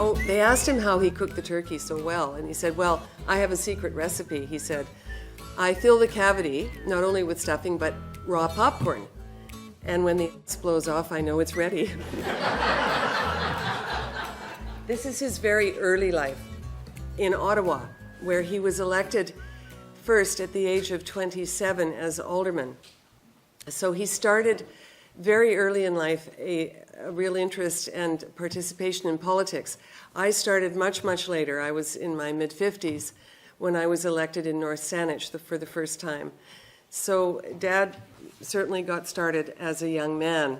Oh, they asked him how he cooked the turkey so well, and he said, well, I have a secret recipe. He said, I fill the cavity not only with stuffing, but raw popcorn. And when the ice blows off, I know it's ready. This is his very early life in Ottawa, where he was elected first at the age of 27 as alderman. So he started very early in life a real interest and participation in politics. I started much, much later. I was in my mid-50s when I was elected in North Saanich for the first time. So Dad certainly got started as a young man.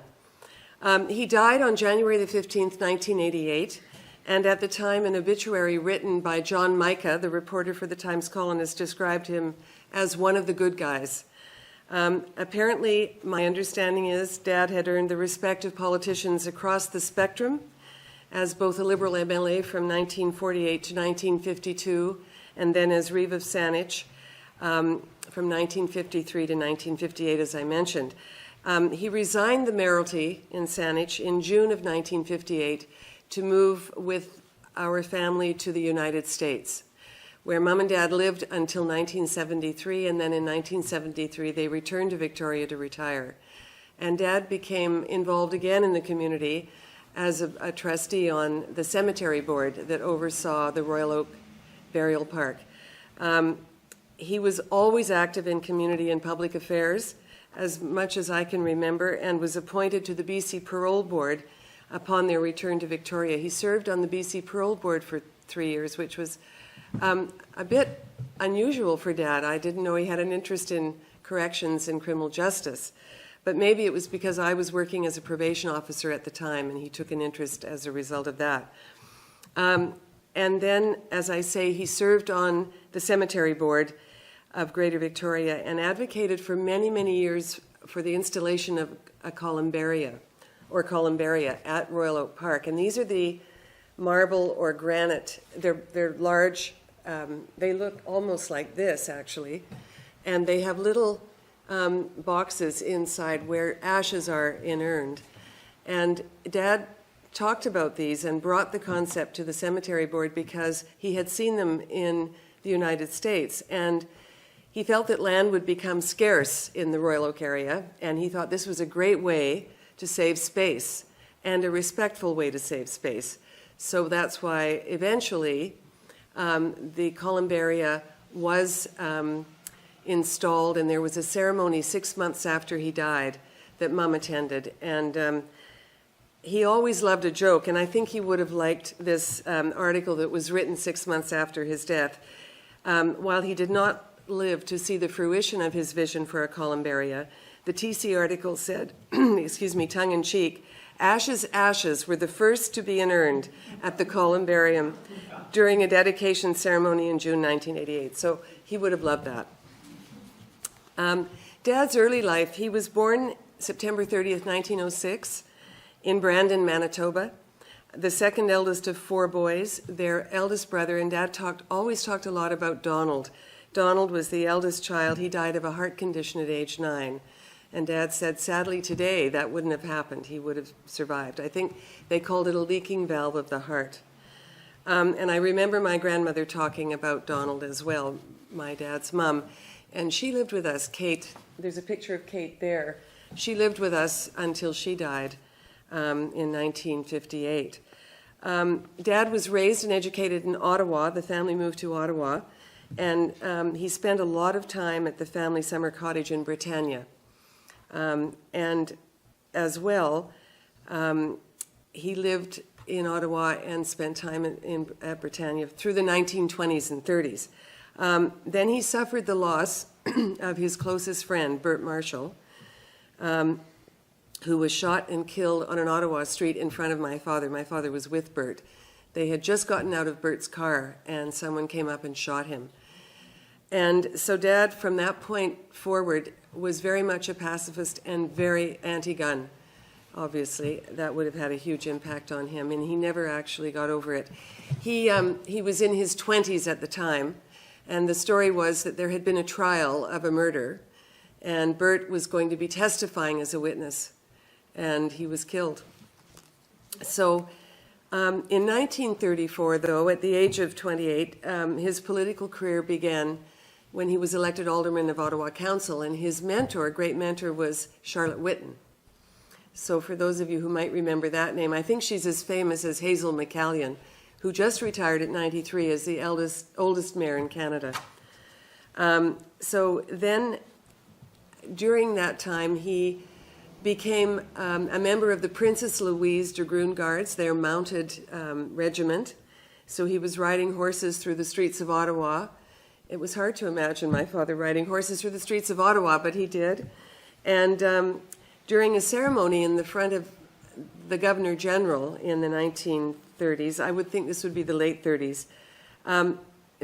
He died on January the 15th, 1988, and at the time an obituary written by John Micah, the reporter for the Times-Colonist, described him as one of the good guys. Apparently, my understanding is Dad had earned the respect of politicians across the spectrum as both a Liberal MLA from 1948 to 1952, and then as Reeve of Saanich from 1953 to 1958, as I mentioned. He resigned the mayoralty in Saanich in June of 1958 to move with our family to the United States, where Mom and Dad lived until 1973, and then in 1973 they returned to Victoria to retire. And Dad became involved again in the community as a trustee on the cemetery board that oversaw the Royal Oak Burial Park. He was always active in community and public affairs, as much as I can remember, and was appointed to the BC Parole Board upon their return to Victoria. He served on the BC Parole Board for 3 years, which was a bit unusual for Dad. I didn't know he had an interest in corrections and criminal justice, but maybe it was because I was working as a probation officer at the time and he took an interest as a result of that. And then, as I say, he served on the cemetery board of Greater Victoria and advocated for many, many years for the installation of a columbaria at Royal Oak Park. And these are the marble or granite, they're large, they look almost like this actually, and they have little boxes inside where ashes are inurned. And Dad talked about these and brought the concept to the cemetery board because he had seen them in the United States, and he felt that land would become scarce in the Royal Oak area, and he thought this was a great way to save space and a respectful way to save space. So that's why eventually the columbaria was installed, and there was a ceremony 6 months after he died that Mom attended. And he always loved a joke, and I think he would have liked this article that was written 6 months after his death. While he did not live to see the fruition of his vision for a columbaria, the TC article said, excuse me, tongue-in-cheek, "Ashes, ashes were the first to be inurned at the columbarium during a dedication ceremony in June 1988. So he would have loved that. Dad's early life, he was born September 30th, 1906 in Brandon, Manitoba, the second eldest of 4 boys. Their eldest brother, and Dad always talked a lot about Donald. Donald was the eldest child. He died of a heart condition at age 9. And Dad said, sadly today, that wouldn't have happened. He would have survived. I think they called it a leaking valve of the heart. And I remember my grandmother talking about Donald as well, my dad's mom. And she lived with us, Kate. There's a picture of Kate there. She lived with us until she died in 1958. Dad was raised and educated in Ottawa. The family moved to Ottawa. And he spent a lot of time at the family summer cottage in Britannia. And as well, he lived in Ottawa and spent time at Britannia through the 1920s and 30s. Then he suffered the loss of his closest friend, Bert Marshall, who was shot and killed on an Ottawa street in front of my father. My father was with Bert. They had just gotten out of Bert's car, and someone came up and shot him. And so Dad, from that point forward, was very much a pacifist and very anti-gun. Obviously, that would have had a huge impact on him, and he never actually got over it. He was in his 20s at the time, and the story was that there had been a trial of a murder, and Bert was going to be testifying as a witness, and he was killed. So In 1934, though, at the age of 28, his political career began when he was elected alderman of Ottawa Council, and his mentor, great mentor, was Charlotte Whitten. So for those of you who might remember that name, I think she's as famous as Hazel McCallion, who just retired at 93 as the oldest mayor in Canada. So then, during that time, he became a member of the Princess Louise Dragoon Guards, their mounted regiment. So he was riding horses through the streets of Ottawa. It was hard to imagine my father riding horses through the streets of Ottawa, but he did. And during a ceremony in the front of the Governor General in the 1930s, I would think this would be the late 30s,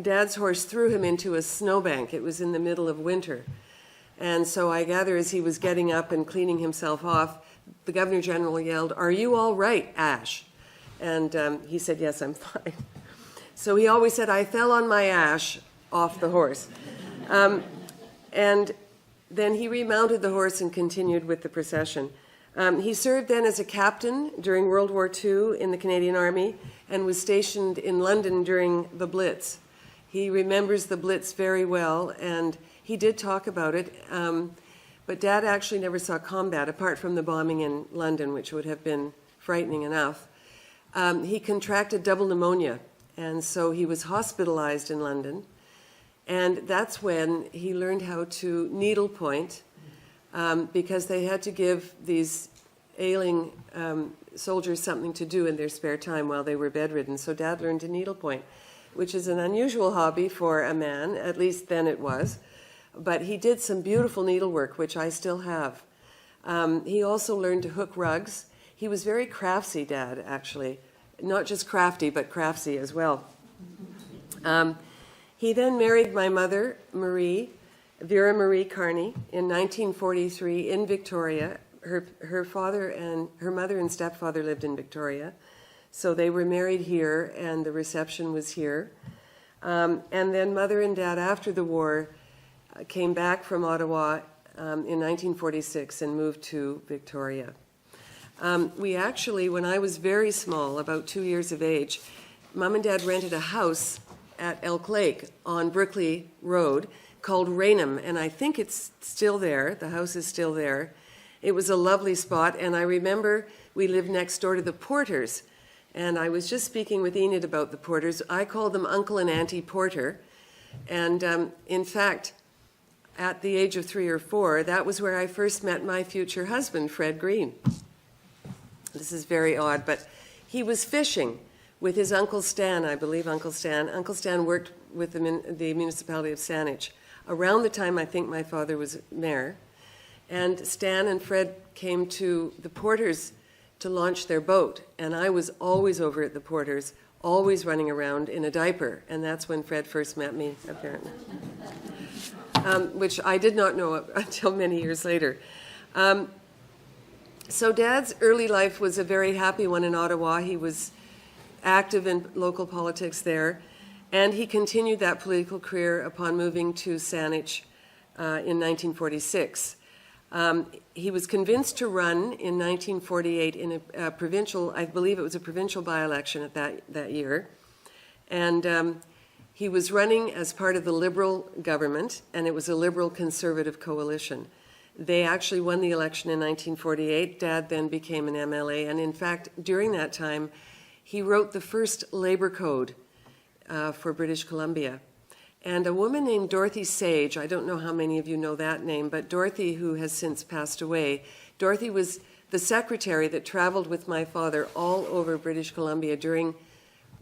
Dad's horse threw him into a snowbank. It was in the middle of winter. And so I gather as he was getting up and cleaning himself off, the Governor General yelled, "Are you all right, Ash?" And he said, "Yes, I'm fine." So he always said, "I fell on my ash off the horse." And then he remounted the horse and continued with the procession. He served then as a captain during World War II in the Canadian Army and was stationed in London during the Blitz. He remembers the Blitz very well, and he did talk about it, but Dad actually never saw combat apart from the bombing in London, which would have been frightening enough. He contracted double pneumonia, and so he was hospitalized in London. And that's when he learned how to needlepoint, because they had to give these ailing soldiers something to do in their spare time while they were bedridden. So Dad learned to needlepoint, which is an unusual hobby for a man, at least then it was. But he did some beautiful needlework, which I still have. He also learned to hook rugs. He was very craftsy, Dad, actually. Not just crafty, but craftsy as well. He then married my mother, Vera Marie Carney, in 1943 in Victoria. Her father and her mother and stepfather lived in Victoria. So they were married here, and the reception was here. And then Mother and Dad, after the war, came back from Ottawa in 1946 and moved to Victoria. We actually, when I was very small, about 2 years of age, Mom and Dad rented a house at Elk Lake on Brookley Road called Raynham, and I think it's still there. The house is still there. It was a lovely spot, and I remember we lived next door to the Porters, and I was just speaking with Enid about the Porters. I called them Uncle and Auntie Porter, and in fact, at the age of 3 or 4, that was where I first met my future husband, Fred Green. This is very odd, but he was fishing with his Uncle Stan, I believe Uncle Stan. Uncle Stan worked with the municipality of Saanich around the time I think my father was mayor. And Stan and Fred came to the Porters to launch their boat. And I was always over at the Porters, always running around in a diaper. And that's when Fred first met me, apparently. Which I did not know until many years later. So Dad's early life was a very happy one in Ottawa. He was active in local politics there, and he continued that political career upon moving to Saanich in 1946. He was convinced to run in 1948 in a provincial, I believe it was a provincial by-election at that year, and he was running as part of the Liberal government, and it was a Liberal-Conservative coalition. They actually won the election in 1948. Dad then became an MLA, and in fact, during that time, he wrote the first labor code for British Columbia. And a woman named Dorothy Sage, I don't know how many of you know that name, but Dorothy, who has since passed away, Dorothy was the secretary that traveled with my father all over British Columbia during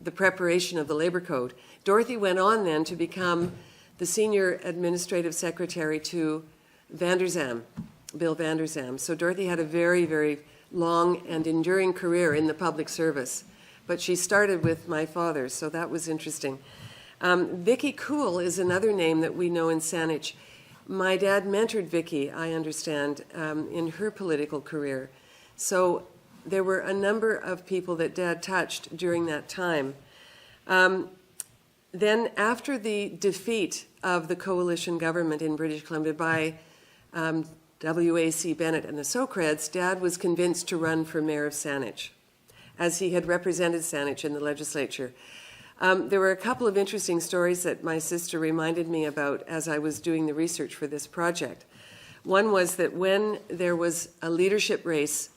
the preparation of the labor code. Dorothy went on then to become the senior administrative secretary to Bill Vander Zalm. So Dorothy had a very, very long and enduring career in the public service. But she started with my father, so that was interesting. Vicky Cool is another name that we know in Saanich. My dad mentored Vicky, I understand, in her political career. So there were a number of people that Dad touched during that time. Then after the defeat of the coalition government in British Columbia by W.A.C. Bennett and the Socreds, Dad was convinced to run for mayor of Saanich. as he had represented Saanich in the legislature. There were a couple of interesting stories that my sister reminded me about as I was doing the research for this project. One was that when there was a leadership race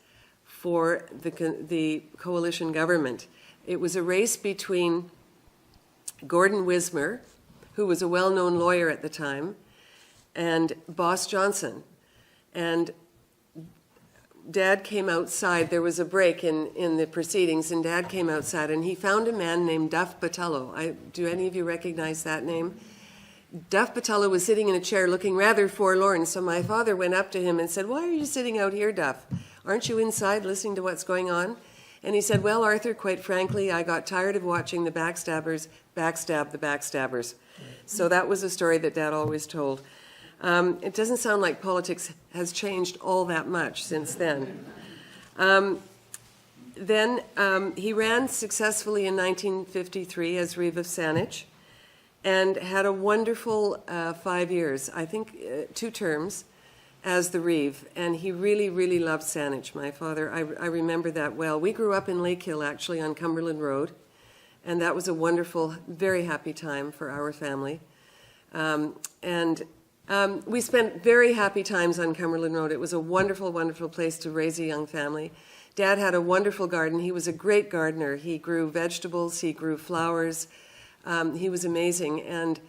for the coalition government, it was a race between Gordon Wismer, who was a well-known lawyer at the time, and Boss Johnson. And Dad came outside. There was a break in the proceedings, and Dad came outside, and he found a man named Duff Botelho. Do any of you recognize that name? Duff Botelho was sitting in a chair looking rather forlorn, so my father went up to him and said, "Why are you sitting out here, Duff? Aren't you inside listening to what's going on?" And he said, "Well, Arthur, quite frankly, I got tired of watching the backstabbers backstab the backstabbers." So that was a story that Dad always told. It doesn't sound like politics has changed all that much since then. He ran successfully in 1953 as Reeve of Saanich and had a wonderful 5 years, I think 2 terms, as the Reeve. And he really, really loved Saanich, my father. I remember that well. We grew up in Lake Hill, actually, on Cumberland Road. And that was a wonderful, very happy time for our family. We spent very happy times on Cumberland Road. It was a wonderful, wonderful place to raise a young family. Dad had a wonderful garden. He was a great gardener. He grew vegetables. He grew flowers. He was amazing. And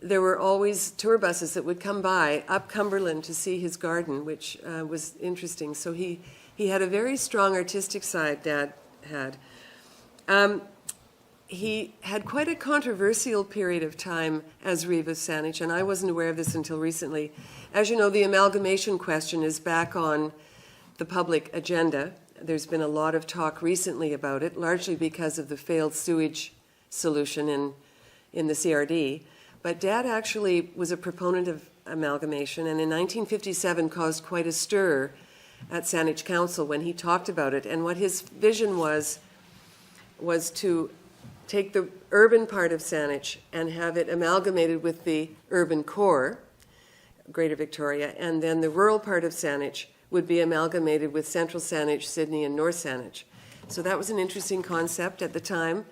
there were always tour buses that would come by up Cumberland to see his garden, which was interesting. So he had a very strong artistic side, Dad had. He had quite a controversial period of time as Reeve of Saanich, and I wasn't aware of this until recently. As you know, the amalgamation question is back on the public agenda. There's been a lot of talk recently about it, largely because of the failed sewage solution in the CRD. But Dad actually was a proponent of amalgamation, and in 1957 caused quite a stir at Saanich Council when he talked about it. And what his vision was to take the urban part of Saanich and have it amalgamated with the urban core, Greater Victoria, and then the rural part of Saanich would be amalgamated with Central Saanich, Sydney, and North Saanich. So that was an interesting concept at the time.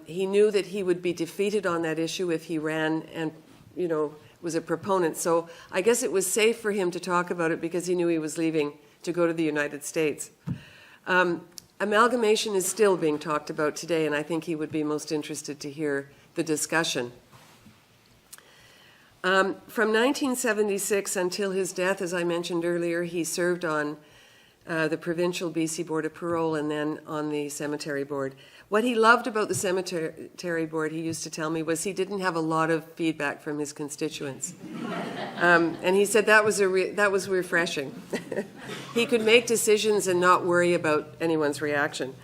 He knew that he would be defeated on that issue if he ran and, was a proponent. So I guess it was safe for him to talk about it because he knew he was leaving to go to the United States. Amalgamation is still being talked about today, and I think he would be most interested to hear the discussion. From 1976 until his death, as I mentioned earlier, he served on the provincial BC Board of Parole and then on the cemetery board. What he loved about the cemetery board, he used to tell me, was he didn't have a lot of feedback from his constituents. And he said that was refreshing. He could make decisions and not worry about anyone's reaction.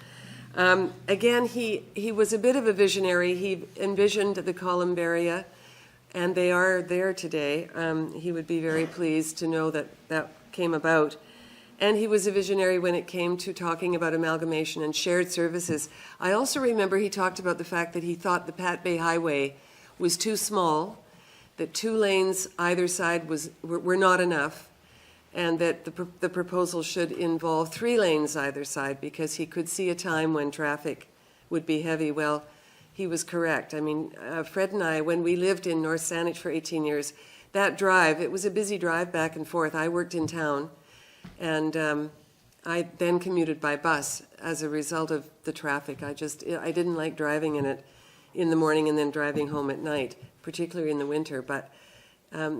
Again, he was a bit of a visionary. He envisioned the columbaria, and they are there today. He would be very pleased to know that that came about. And he was a visionary when it came to talking about amalgamation and shared services. I also remember he talked about the fact that he thought the Pat Bay Highway was too small, that 2 lanes either side were not enough, and that the proposal should involve 3 lanes either side because he could see a time when traffic would be heavy. Well, he was correct. I mean, Fred and I, when we lived in North Saanich for 18 years, that drive, it was a busy drive back and forth. I worked in town. And I then commuted by bus as a result of the traffic. I didn't like driving in it in the morning and then driving home at night, particularly in the winter. But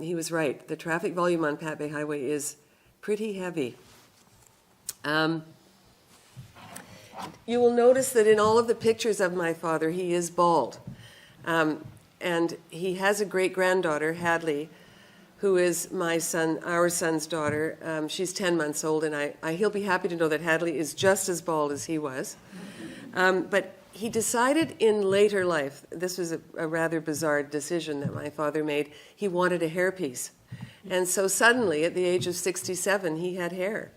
he was right. The traffic volume on Pat Bay Highway is pretty heavy. You will notice that in all of the pictures of my father, he is bald. And he has a great-granddaughter, Hadley, who is our son's daughter. She's 10 months old, and he'll be happy to know that Hadley is just as bald as he was. But he decided in later life, this was a rather bizarre decision that my father made, he wanted a hairpiece. And so suddenly, at the age of 67, he had hair.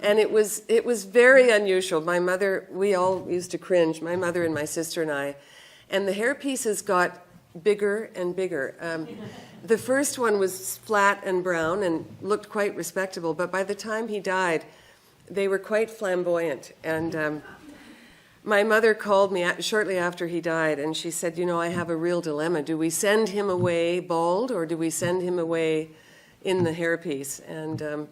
And it was very unusual. My mother, we all used to cringe, my mother and my sister and I. And the hairpieces got bigger and bigger. The first one was flat and brown and looked quite respectable, but by the time he died, they were quite flamboyant. And My mother called me shortly after he died, and she said, you know, I have a real dilemma. Do we send him away bald, or do we send him away in the hairpiece? And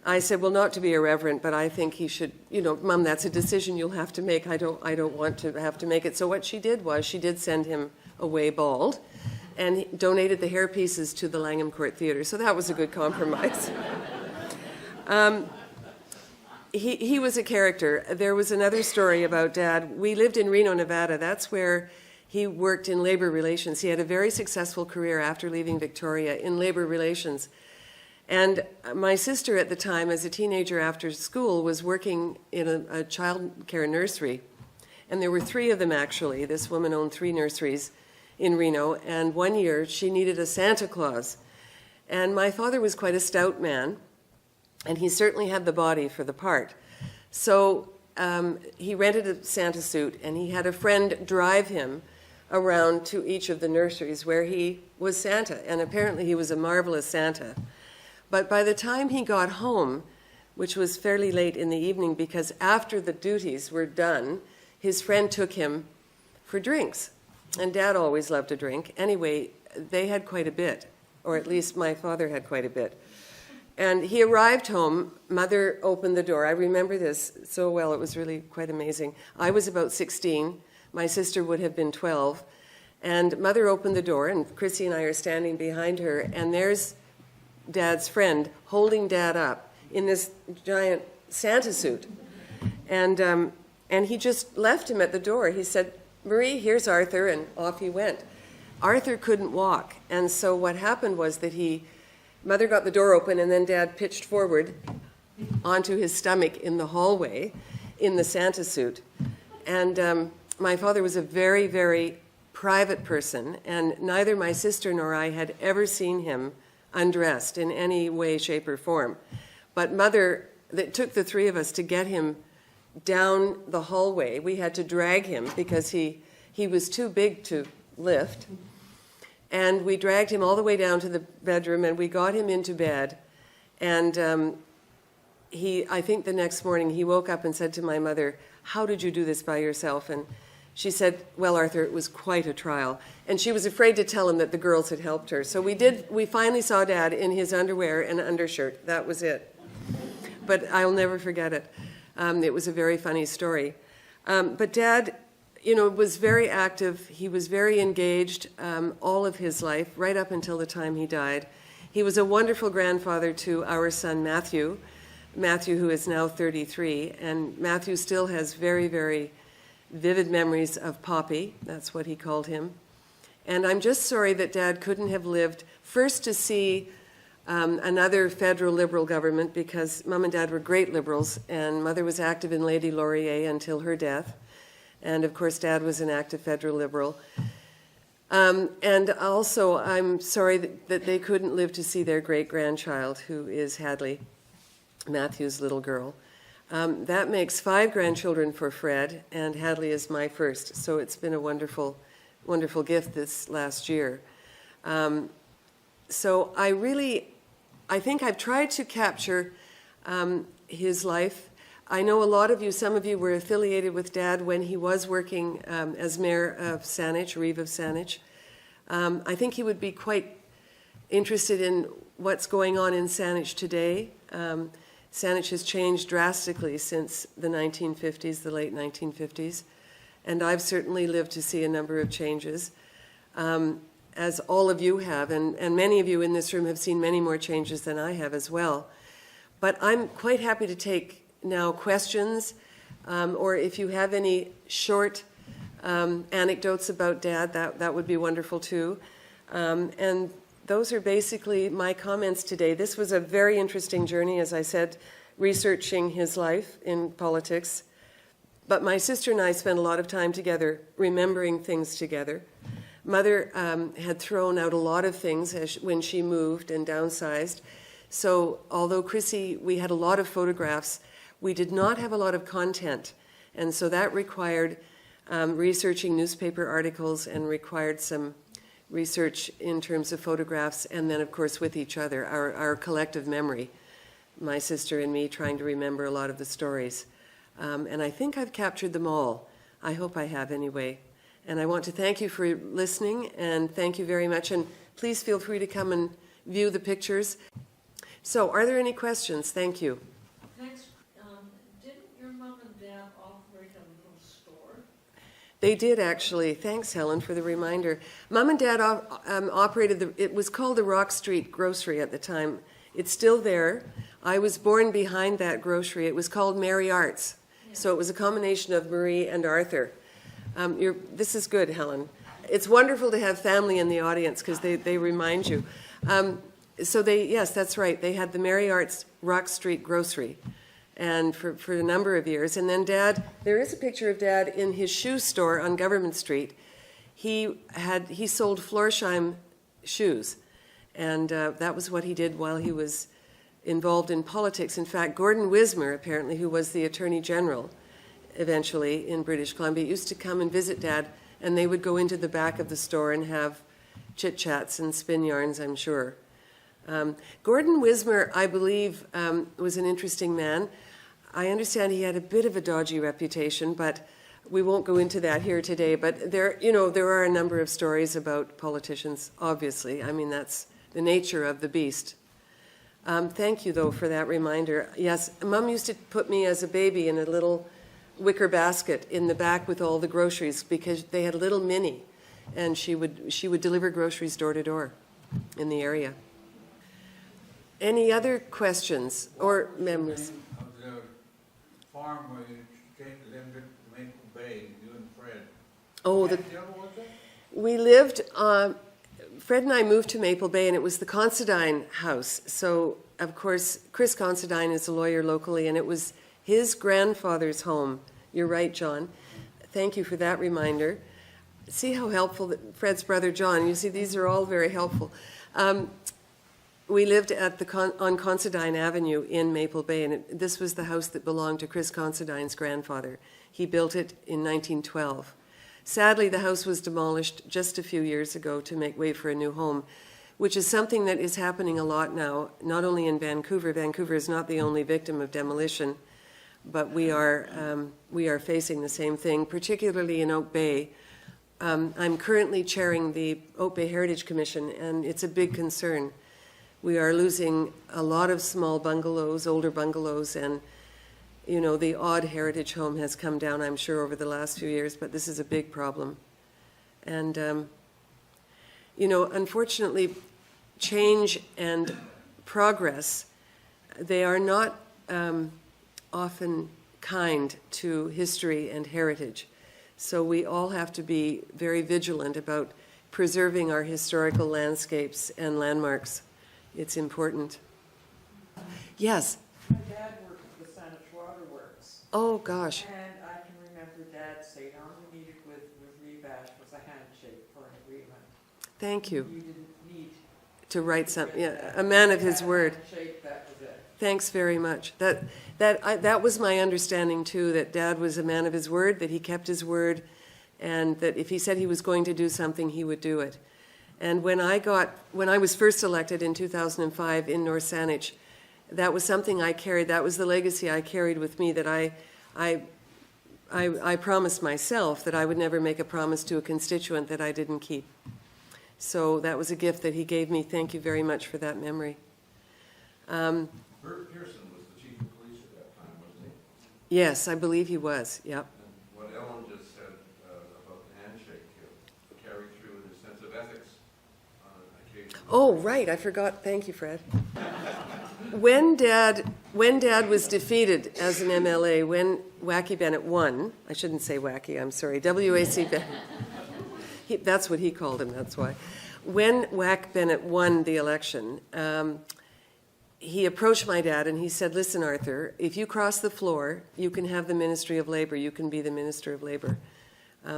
I said, well, not to be irreverent, but I think he should, you know, Mom, that's a decision you'll have to make. I don't want to have to make it. So what she did was she did send him away bald and donated the hairpieces to the Langham Court Theatre. So that was a good compromise. He was a character. There was another story about Dad. We lived in Reno, Nevada. That's where he worked in labor relations. He had a very successful career after leaving Victoria in labor relations. And my sister at the time, as a teenager after school, was working in a child care nursery. And there were 3 of them, actually. This woman owned 3 nurseries in Reno. And one year, she needed a Santa Claus. And my father was quite a stout man, and he certainly had the body for the part. So he rented a Santa suit, and he had a friend drive him around to each of the nurseries where he was Santa. And apparently he was a marvelous Santa. But by the time he got home, which was fairly late in the evening, because after the duties were done, his friend took him for drinks. And Dad always loved to drink. Anyway, they had quite a bit, or at least my father had quite a bit. And he arrived home. Mother opened the door. I remember this so well. It was really quite amazing. I was about 16. My sister would have been 12. And Mother opened the door, and Chrissy and I are standing behind her, and there's Dad's friend holding Dad up in this giant Santa suit. And he just left him at the door. He said, Marie, here's Arthur, and off he went. Arthur couldn't walk, and so what happened was that Mother got the door open, and then Dad pitched forward onto his stomach in the hallway in the Santa suit. And my father was a very, very private person, and neither my sister nor I had ever seen him undressed in any way, shape, or form. But Mother, it took the 3 of us to get him down the hallway. We had to drag him because he was too big to lift. And we dragged him all the way down to the bedroom, and we got him into bed. And I think the next morning, he woke up and said to my mother, how did you do this by yourself? And she said, well, Arthur, it was quite a trial. And she was afraid to tell him that the girls had helped her. So we finally saw Dad in his underwear and undershirt. That was it. But I'll never forget it. It was a very funny story. But Dad, you know, was very active. He was very engaged all of his life, right up until the time he died. He was a wonderful grandfather to our son, Matthew, who is now 33. And Matthew still has very, very vivid memories of Poppy. That's what he called him. And I'm just sorry that Dad couldn't have lived first to see another federal Liberal government, because Mom and Dad were great Liberals, and Mother was active in Lady Laurier until her death. And of course, Dad was an active federal Liberal. And also, I'm sorry that they couldn't live to see their great-grandchild, who is Hadley, Matthew's little girl. That makes 5 grandchildren for Fred, and Hadley is my first. So it's been a wonderful, wonderful gift this last year. So I think I've tried to capture his life. I know a lot of you, some of you were affiliated with Dad when he was working as mayor of Saanich, Reeve of Saanich. I think he would be quite interested in what's going on in Saanich today. Saanich has changed drastically since the 1950s, the late 1950s, and I've certainly lived to see a number of changes, as all of you have, and many of you in this room have seen many more changes than I have as well. But I'm quite happy to take now questions, or if you have any short anecdotes about Dad, that would be wonderful too. And those are basically my comments today. This was a very interesting journey, as I said, researching his life in politics. But my sister and I spent a lot of time together, remembering things together. Mother had thrown out a lot of things when she moved and downsized. So although Chrissy, we had a lot of photographs, we did not have a lot of content. And so that required researching newspaper articles and required some research in terms of photographs, and then of course with each other, our collective memory, my sister and me trying to remember a lot of the stories. And I think I've captured them all. I hope I have anyway. And I want to thank you for listening, and thank you very much. And please feel free to come and view the pictures. So, are there any questions? Thank you. Next, didn't your mom and dad operate a little store? They did, actually. Thanks, Helen, for the reminder. Mom and Dad operated it was called the Rock Street Grocery at the time. It's still there. I was born behind that grocery. It was called Mary Arts. Yeah. So it was a combination of Marie and Arthur. This is good, Helen. It's wonderful to have family in the audience because they remind you. Yes, that's right. They had the Mary Arts Rock Street Grocery, and for a number of years. And then Dad, there is a picture of Dad in his shoe store on Government Street. He sold Florsheim shoes, and that was what he did while he was involved in politics. In fact, Gordon Wismer, apparently, who was the Attorney General eventually in British Columbia, used to come and visit Dad, and they would go into the back of the store and have chit-chats and spin yarns, I'm sure. Gordon Wismer, I believe, was an interesting man. I understand he had a bit of a dodgy reputation, but we won't go into that here today. But there are a number of stories about politicians, obviously. I mean, that's the nature of the beast. Thank you, though, for that reminder. Yes, Mom used to put me as a baby in a little wicker basket in the back with all the groceries because they had a little mini, and she would deliver groceries door to door in the area. Any other questions or memories? Of the farm where you came to live in Maple Bay, you and Fred. Oh, we lived. Fred and I moved to Maple Bay, and it was the Considine house. So, of course, Chris Considine is a lawyer locally, and it was his grandfather's home. You're right, John. Thank you for that reminder. See how helpful Fred's brother John. You see, these are all very helpful. We lived at on Considine Avenue in Maple Bay, and this was the house that belonged to Chris Considine's grandfather. He built it in 1912. Sadly, the house was demolished just a few years ago to make way for a new home, which is something that is happening a lot now, not only in Vancouver. Vancouver is not the only victim of demolition, but we are facing the same thing, particularly in Oak Bay. I'm currently chairing the Oak Bay Heritage Commission, and it's a big concern. We are losing a lot of small bungalows, older bungalows, and, the odd heritage home has come down, I'm sure, over the last few years, but this is a big problem. And, unfortunately, change and progress, they are not often kind to history and heritage. So we all have to be very vigilant about preserving our historical landscapes and landmarks. It's important. Yes? My dad worked at the Saanich Waterworks. Oh, gosh. And I can remember Dad saying, all we needed with Rebash was a handshake for an agreement. Thank you. You didn't need to write something. Yeah, a man of his word. Handshake, that was it. Thanks very much. That was my understanding too, that Dad was a man of his word, that he kept his word, and that if he said he was going to do something, he would do it. And when I was first elected in 2005 in North Saanich, that was something I carried. That was the legacy I carried with me, that I promised myself that I would never make a promise to a constituent that I didn't keep. So that was a gift that he gave me. Thank you very much for that memory. Bert Pearson was the chief of police at that time, wasn't he? Yes, I believe he was. Yep. And what Ellen just said about the handshake carried through in his sense of ethics on occasion. Oh, right. I forgot. Thank you, Fred. When Dad was defeated as an MLA, when Wacky Bennett won, I shouldn't say Wacky, I'm sorry, W.A.C. Bennett, that's what he called him, that's why. When Wack Bennett won the election, he approached my dad and he said, listen, Arthur, if you cross the floor, you can have the Ministry of Labor, you can be the Minister of Labor.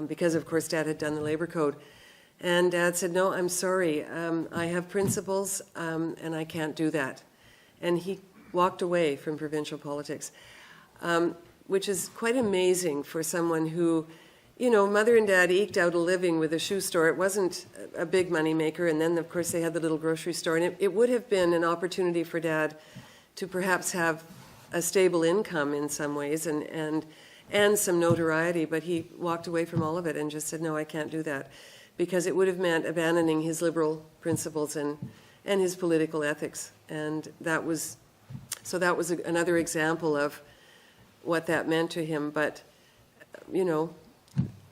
Because, of course, Dad had done the Labor Code. And Dad said, no, I'm sorry, I have principles and I can't do that. And he walked away from provincial politics, which is quite amazing for someone who, Mother and Dad eked out a living with a shoe store. It wasn't a big money maker, and then, of course, they had the little grocery store. And it would have been an opportunity for Dad to perhaps have a stable income in some ways and some notoriety, but he walked away from all of it and just said, no, I can't do that, because it would have meant abandoning his liberal principles and his political ethics. And that was another example of what that meant to him. But, you know,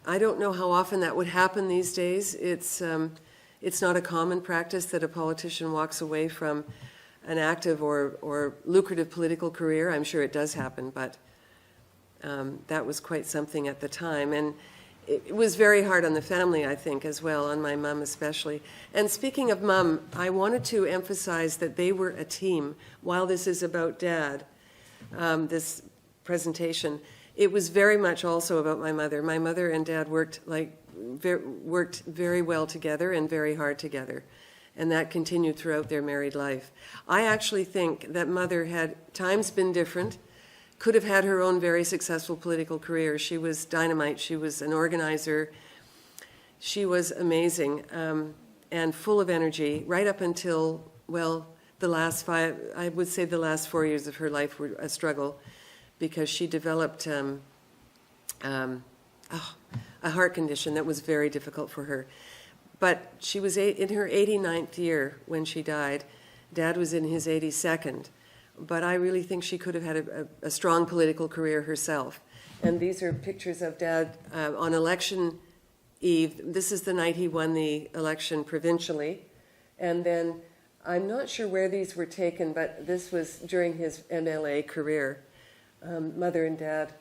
I don't know how often that would happen these days. It's not a common practice that a politician walks away from an active or lucrative political career. I'm sure it does happen, but that was quite something at the time. And it was very hard on the family, I think, as well, on my mom especially. And speaking of mom, I wanted to emphasize that they were a team. While this is about Dad, this presentation, it was very much also about my mother. My mother and Dad worked very well together and very hard together. And that continued throughout their married life. I actually think that Mother had times been different, could have had her own very successful political career. She was dynamite. She was an organizer. She was amazing and full of energy right up until, well, the last 4 years of her life were a struggle, because she developed a heart condition that was very difficult for her. But she was in her 89th year when she died. Dad was in his 82nd. But I really think she could have had a strong political career herself. And these are pictures of Dad on election eve. This is the night he won the election provincially. And then I'm not sure where these were taken, but this was during his MLA career. Mother and Dad.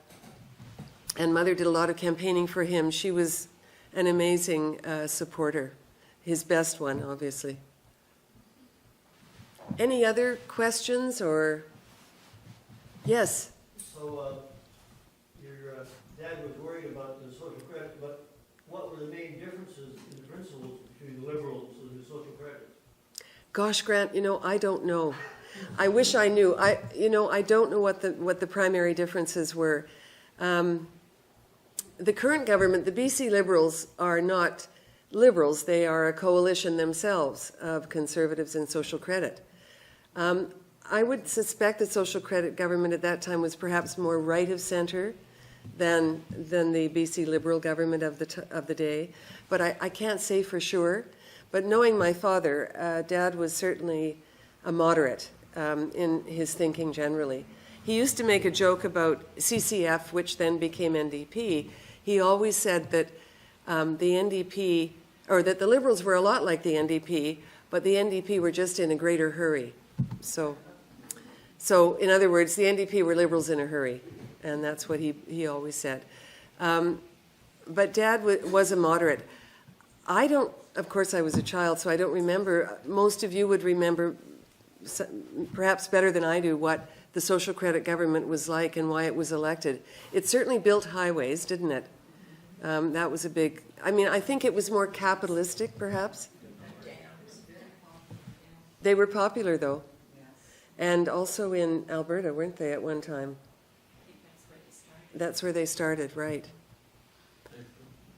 And Mother did a lot of campaigning for him. She was an amazing supporter, his best one, obviously. Any other questions or? Yes? So your dad was worried about the social credit, but what were the main differences in the principles between the liberals and the social credit? Gosh, Grant, I don't know. I wish I knew. I don't know what the primary differences were. The current government, the BC Liberals, are not Liberals. They are a coalition themselves of Conservatives and social credit. I would suspect the social credit government at that time was perhaps more right of centre than the BC Liberal government of the day, but I can't say for sure. But knowing my father, Dad was certainly a moderate in his thinking generally. He used to make a joke about CCF, which then became NDP. He always said that the NDP, or that the Liberals were a lot like the NDP, but the NDP were just in a greater hurry. So in other words, the NDP were Liberals in a hurry, and that's what he always said. But Dad was a moderate. Of course I was a child, so I don't remember. Most of you would remember, perhaps better than I do, what the social credit government was like and why it was elected. It certainly built highways, didn't it? That was a big, I think it was more capitalistic, perhaps. They were popular, though. And also in Alberta, weren't they, at one time? That's where they started, right.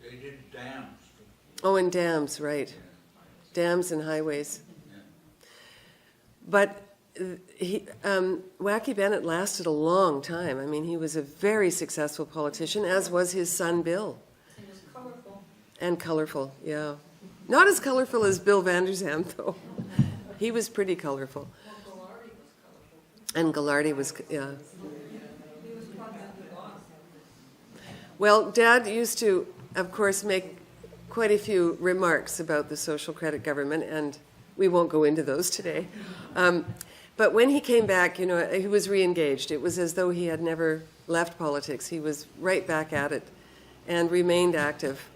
They did dams. Oh, and dams, right. Dams and highways. But Wacky Bennett lasted a long time. He was a very successful politician, as was his son Bill. He was colorful. And colorful, yeah. Not as colorful as Bill Vanderzam, though. He was pretty colorful. And Ghilardi was, yeah. Well, Dad used to, of course, make quite a few remarks about the social credit government, and we won't go into those today. But when he came back, he was re-engaged. It was as though he had never left politics. He was right back at it and remained active,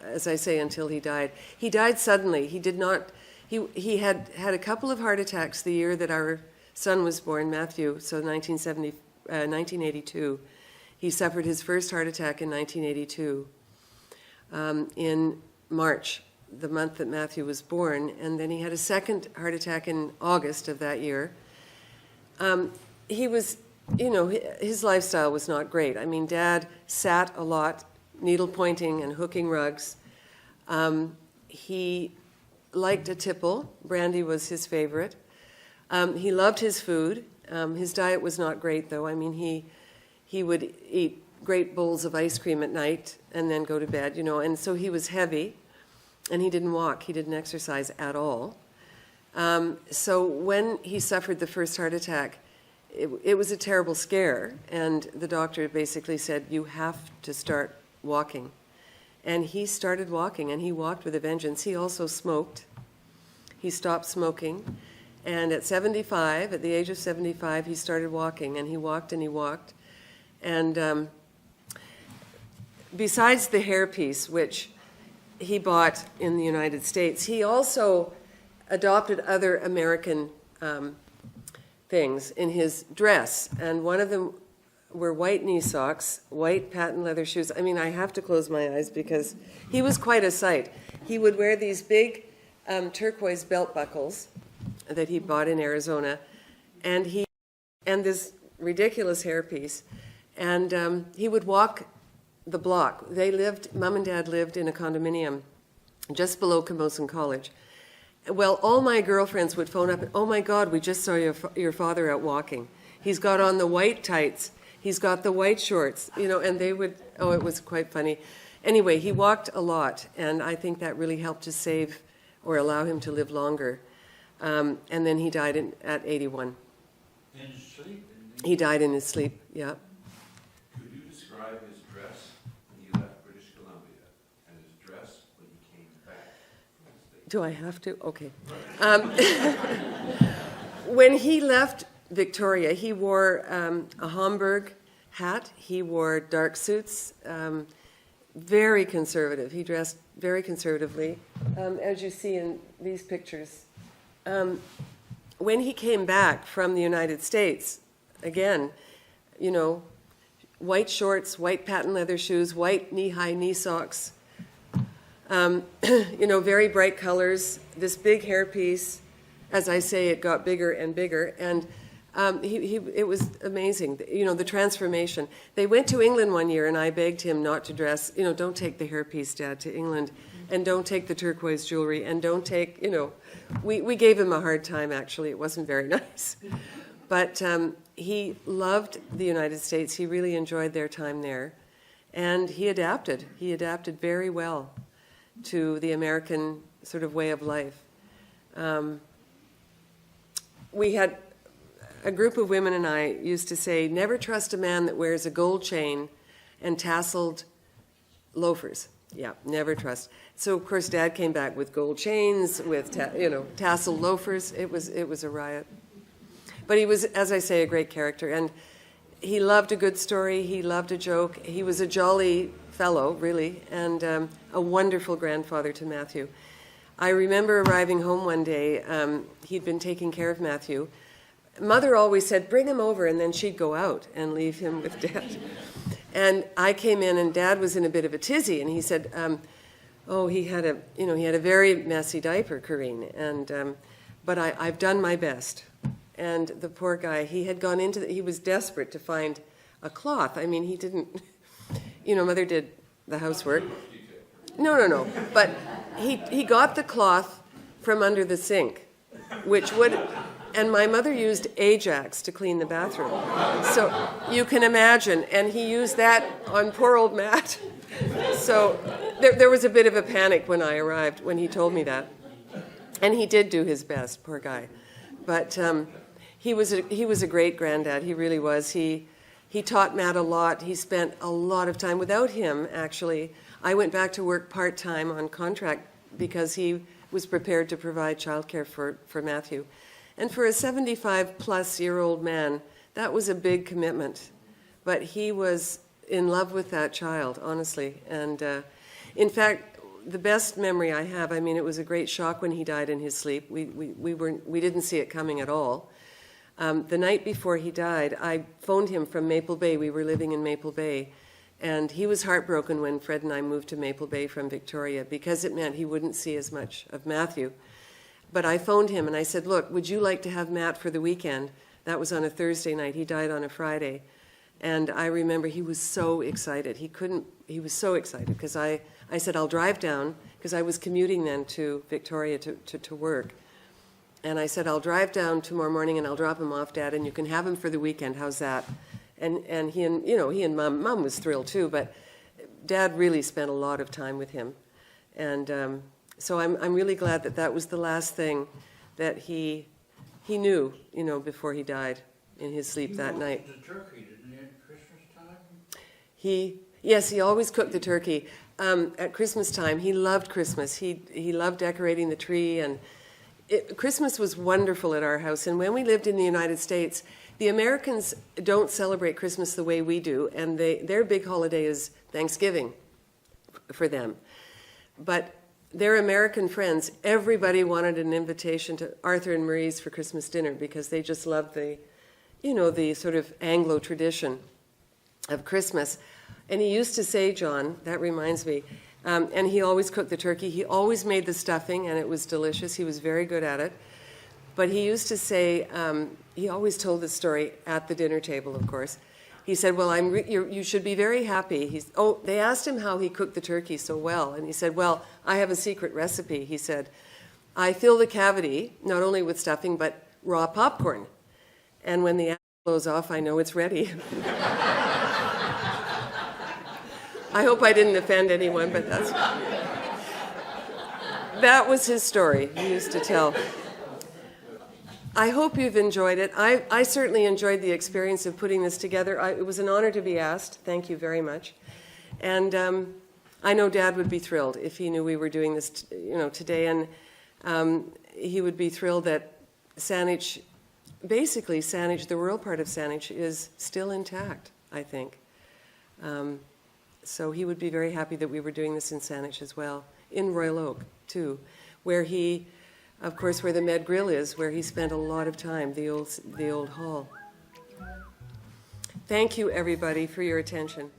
as I say, until he died. He died suddenly. He did not, he had a couple of heart attacks the year that our son was born, Matthew, so 1982. He suffered his first heart attack in 1982 in March, the month that Matthew was born, and then he had a second heart attack in August of that year. He was, his lifestyle was not great. Dad sat a lot, needle pointing and hooking rugs. He liked a tipple. Brandy was his favorite. He loved his food. His diet was not great, though. I mean, he would eat great bowls of ice cream at night and then go to bed, and so he was heavy, and he didn't walk. He didn't exercise at all. So when he suffered the first heart attack, it was a terrible scare, and the doctor basically said, you have to start walking. And he started walking, and he walked with a vengeance. He also smoked. He stopped smoking. And at the age of 75, he started walking, and he walked and he walked. And besides the hairpiece, which he bought in the United States, he also adopted other American things in his dress. And one of them were white knee socks, white patent leather shoes. I mean, I have to close my eyes because he was quite a sight. He would wear these big turquoise belt buckles that he bought in Arizona, and this ridiculous hairpiece. And he would walk the block. Mom and Dad lived in a condominium just below Camosun College. Well, all my girlfriends would phone up, oh my God, we just saw your father out walking. He's got on the white tights, he's got the white shorts, and they would, it was quite funny. Anyway, he walked a lot, and I think that really helped to save or allow him to live longer. And then he died at 81. In his sleep? He died in his sleep, yeah. Could you describe his dress when he left British Columbia and his dress when he came back from the States? Do I have to? Okay. When he left Victoria, he wore a Homburg hat. He wore dark suits, very conservative. He dressed very conservatively, as you see in these pictures. When he came back from the United States, again, white shorts, white patent leather shoes, white knee-high knee socks, very bright colors, this big hairpiece. As I say, it got bigger and bigger, and it was amazing, the transformation. They went to England one year, and I begged him not to dress, don't take the hairpiece, Dad, to England, and don't take the turquoise jewelry, and don't take, we gave him a hard time, actually. It wasn't very nice. But he loved the United States. He really enjoyed their time there, and he adapted. He adapted very well to the American sort of way of life. We had a group of women and I used to say, never trust a man that wears a gold chain and tasseled loafers. Yeah, never trust. So of course Dad came back with gold chains, with tasseled loafers. It was a riot. But he was, as I say, a great character, and he loved a good story. He loved a joke. He was a jolly fellow, really, and a wonderful grandfather to Matthew. I remember arriving home one day. He'd been taking care of Matthew. Mother always said, bring him over, and then she'd go out and leave him with Dad. And I came in, and Dad was in a bit of a tizzy, and he said, he had a very messy diaper, Cairine, and but I've done my best. And the poor guy, he was desperate to find a cloth. I mean, he didn't, Mother did the housework. No. But he got the cloth from under the sink, and my mother used Ajax to clean the bathroom. So you can imagine, and he used that on poor old Matt. So there was a bit of a panic when I arrived, when he told me that. And he did do his best, poor guy. But he was a great granddad. He really was. He taught Matt a lot. He spent a lot of time. Without him, actually, I went back to work part-time on contract because he was prepared to provide childcare for Matthew. And for a 75-plus-year-old man, that was a big commitment. But he was in love with that child, honestly. And in fact, the best memory I have, it was a great shock when he died in his sleep. We didn't see it coming at all. The night before he died, I phoned him from Maple Bay. We were living in Maple Bay. And he was heartbroken when Fred and I moved to Maple Bay from Victoria because it meant he wouldn't see as much of Matthew. But I phoned him and I said, look, would you like to have Matt for the weekend? That was on a Thursday night. He died on a Friday. And I remember he was so excited. He was so excited because I said, I'll drive down, because I was commuting then to Victoria to work. And I said, I'll drive down tomorrow morning and I'll drop him off, Dad, and you can have him for the weekend. How's that? And he and Mom was thrilled too, but Dad really spent a lot of time with him. And so I'm really glad that that was the last thing that he knew, before he died in his sleep that night. The turkey, didn't he, at Christmas time? Yes, he always cooked the turkey. At Christmas time, he loved Christmas. He loved decorating the tree, and Christmas was wonderful at our house. And when we lived in the United States, the Americans don't celebrate Christmas the way we do, and their big holiday is Thanksgiving for them. But their American friends, everybody wanted an invitation to Arthur and Marie's for Christmas dinner because they just loved the sort of Anglo tradition of Christmas. And he used to say, John, that reminds me, and he always cooked the turkey. He always made the stuffing, and it was delicious. He was very good at it. But he used to say, he always told this story at the dinner table, of course. He said, well, you should be very happy. They asked him how he cooked the turkey so well. And he said, well, I have a secret recipe. He said, I fill the cavity, not only with stuffing, but raw popcorn. And when the apple blows off, I know it's ready. I hope I didn't offend anyone, but that was his story he used to tell. I hope you've enjoyed it. I certainly enjoyed the experience of putting this together. It was an honor to be asked. Thank you very much. And I know Dad would be thrilled if he knew we were doing this, today. And he would be thrilled that Saanich, the rural part of Saanich, is still intact, I think. So he would be very happy that we were doing this in Saanich as well, in Royal Oak, too, where he, of course, where the Med Grill is, where he spent a lot of time, the old hall. Thank you, everybody, for your attention.